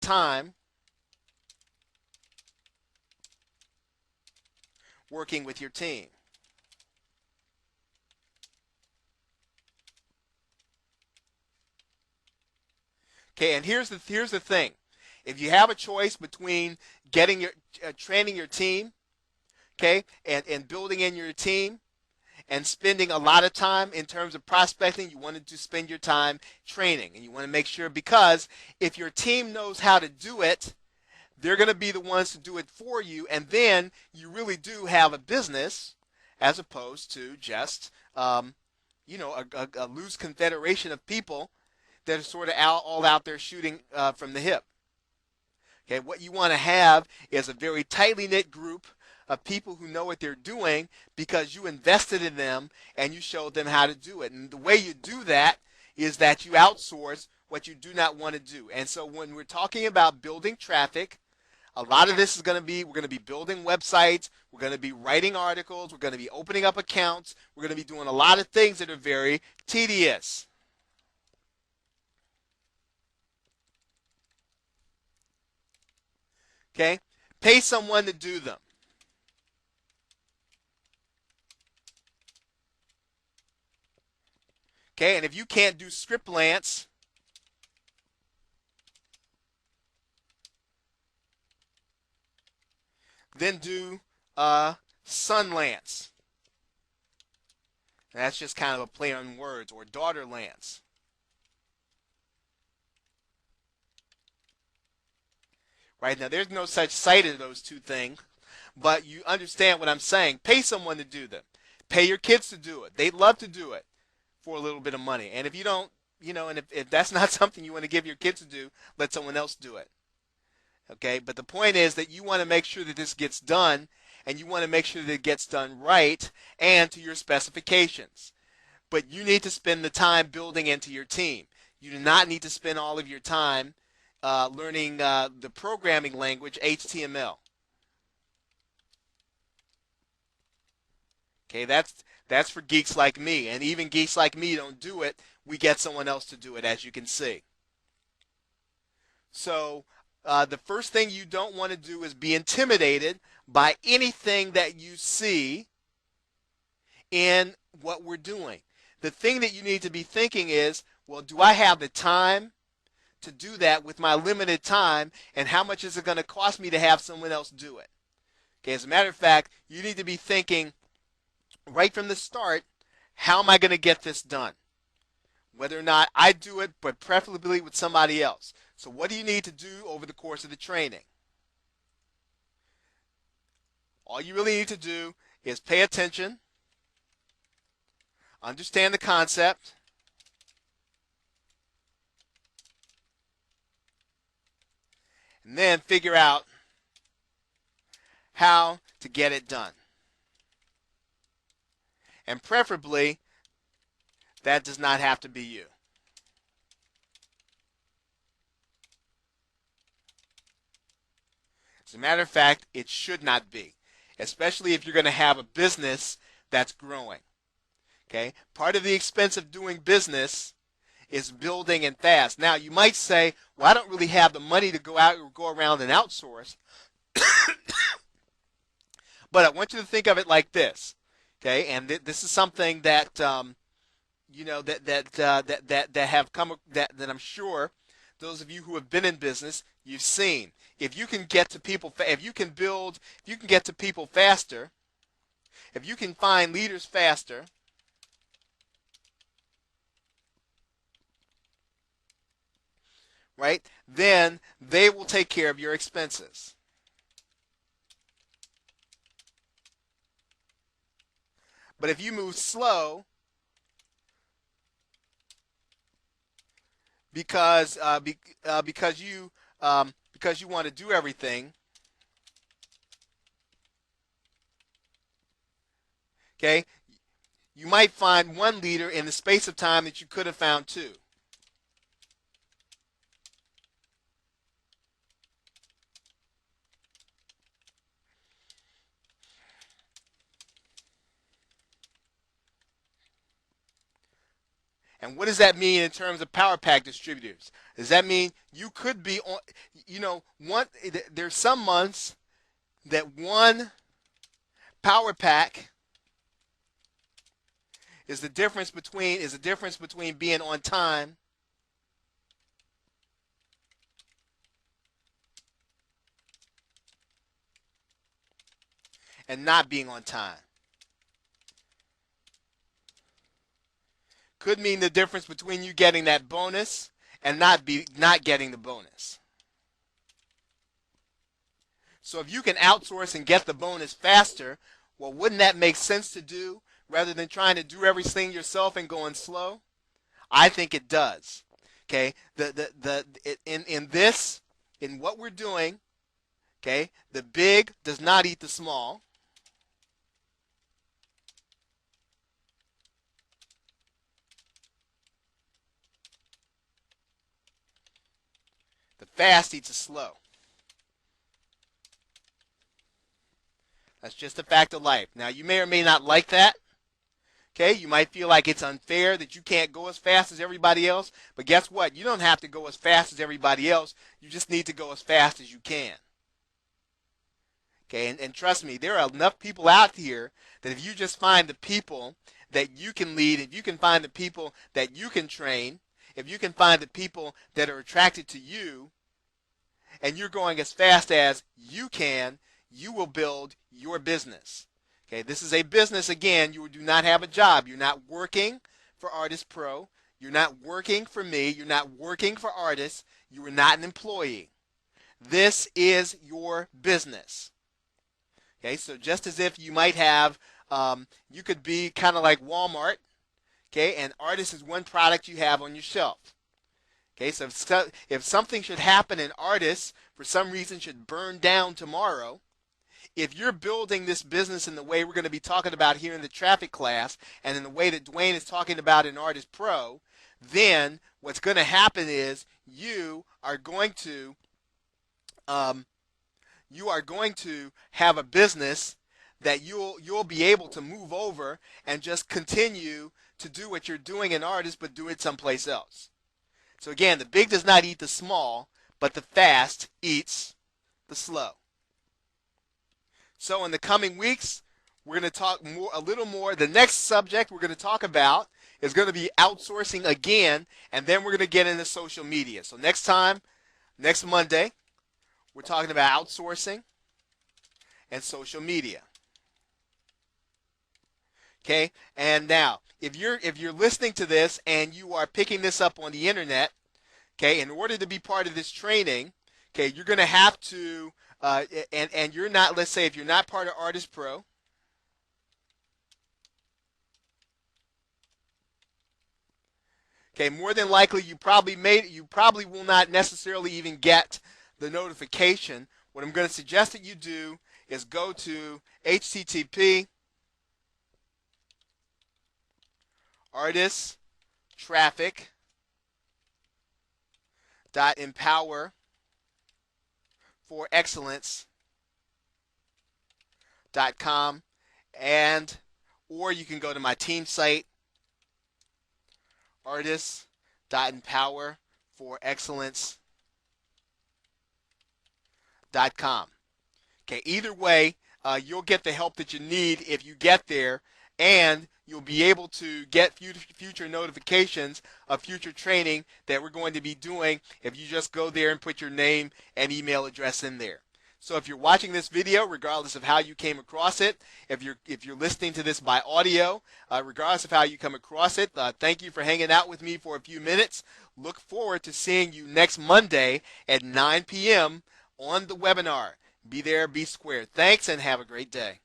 time working with your team. Okay, and here's the thing. If you have a choice between getting your training your team, okay, and building in your team and spending a lot of time in terms of prospecting, you wanted to spend your time training. And you want to make sure, because if your team knows how to do it, they're going to be the ones to do it for you. And then you really do have a business as opposed to just, a loose confederation of people that are sort of all out there shooting from the hip. Okay, what you want to have is a very tightly knit group of people who know what they're doing because you invested in them and you showed them how to do it. And the way you do that is that you outsource what you do not want to do. And so when we're talking about building traffic, a lot of this is going to be, we're going to be building websites, we're going to be writing articles, we're going to be opening up accounts, we're going to be doing a lot of things that are very tedious. Okay? Pay someone to do them. Okay, and if you can't do Scriptlance, then do Sunlance. That's just kind of a play on words, or Daughterlance. Right now, there's no such site as those two things, but you understand what I'm saying. Pay someone to do them. Pay your kids to do it. They'd love to do it for a little bit of money. And if you don't, and if that's not something you want to give your kids to do, let someone else do it. Okay, but the point is that you want to make sure that this gets done, and you want to make sure that it gets done right and to your specifications. But you need to spend the time building into your team. You do not need to spend all of your time learning the programming language HTML. Okay, that's for geeks like me, and even geeks like me don't do it. We get someone else to do it, as you can see. So the first thing you don't want to do is be intimidated by anything that you see in what we're doing. The thing that you need to be thinking is, well, do I have the time to do that with my limited time, and how much is it going to cost me to have someone else do it? Okay, as a matter of fact, you need to be thinking right from the start, how am I going to get this done? Whether or not I do it, but preferably with somebody else. So what do you need to do over the course of the training? All you really need to do is pay attention, understand the concept, and then figure out how to get it done. And preferably, that does not have to be you. As a matter of fact, it should not be, especially if you're going to have a business that's growing. Okay? Part of the expense of doing business is building and fast. Now, you might say, well, I don't really have the money to go out or go around and outsource. But I want you to think of it like this. Okay? And this is something that that have come that I'm sure those of you who have been in business, you've seen. If you can get to people, if you can get to people faster, if you can find leaders faster, right, then they will take care of your expenses. But if you move slow, because you want to do everything, okay, you might find one leader in the space of time that you could have found two. And what does that mean in terms of power pack distributors? Does that mean you could be on, there's some months that one power pack is the difference between being on time and not being on time. Could mean the difference between you getting that bonus and not getting the bonus. So if you can outsource and get the bonus faster, well, wouldn't that make sense to do rather than trying to do everything yourself and going slow? I think it does. Okay, in what we're doing, okay, the big does not eat the small. The fast eats the slow. That's just a fact of life. Now, you may or may not like that. Okay, you might feel like it's unfair that you can't go as fast as everybody else. But guess what? You don't have to go as fast as everybody else. You just need to go as fast as you can. Okay, and trust me, there are enough people out here that if you just find the people that you can lead, if you can find the people that you can train, if you can find the people that are attracted to you, and you're going as fast as you can, you will build your business. Okay, this is a business. Again, you do not have a job. You're not working for Ardyss Pro. You're not working for me. You're not working for Ardyss. You are not an employee. This is your business. Okay, so just as if you might have, you could be kind of like Walmart. Okay, and Ardyss is one product you have on your shelf. Okay, so if something should happen in Ardyss, for some reason should burn down tomorrow, if you're building this business in the way we're going to be talking about here in the traffic class and in the way that Dwayne is talking about in Ardyss Pro, then what's going to happen is you are going to have a business that you'll be able to move over and just continue to do what you're doing in Ardyss, but do it someplace else. So again, the big does not eat the small, but the fast eats the slow. So in the coming weeks, we're going to talk a little more. The next subject we're going to talk about is going to be outsourcing again, and then we're going to get into social media. So next Monday, we're talking about outsourcing and social media. Okay, and now if you're listening to this and you are picking this up on the internet, okay, in order to be part of this training, okay, you're going to have to and you're not, let's say if you're not part of Ardyss Pro, okay, more than likely you probably will not necessarily even get the notification. What I'm going to suggest that you do is go to http Ardyss traffic .empower for excellence.com, and or you can go to my team site Ardyss.empower for excellence.com. Okay, either way, you'll get the help that you need if you get there, and you'll be able to get future notifications of future training that we're going to be doing if you just go there and put your name and email address in there. So if you're watching this video, regardless of how you came across it, if you're listening to this by audio, regardless of how you come across it, thank you for hanging out with me for a few minutes. Look forward to seeing you next Monday at 9 p.m. on the webinar. Be there, be square. Thanks, and have a great day.